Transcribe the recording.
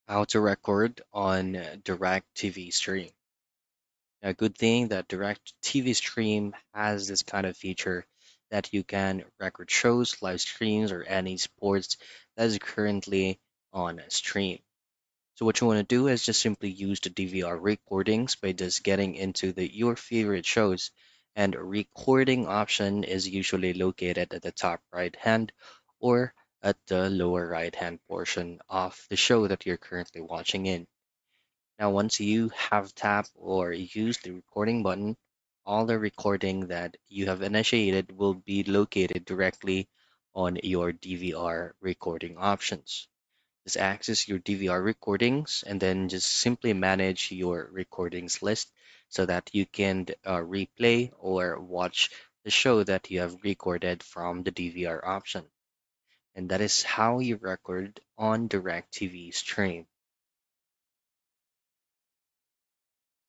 How to record on Directv stream. A good thing that Directv stream has this kind of feature that you can record shows, live streams, or any sports that is currently on a stream. So what you want to do is just simply use the DVR recordings by just getting into your favorite shows, and a recording option is usually located at the top right hand or at the lower right hand portion of the show that you're currently watching in. Now, once you have tapped or used the recording button, all the recording that you have initiated will be located directly on your DVR recording options. Just access your DVR recordings and then just simply manage your recordings list so that you can replay or watch the show that you have recorded from the DVR option. And that is how you record on DirecTV stream.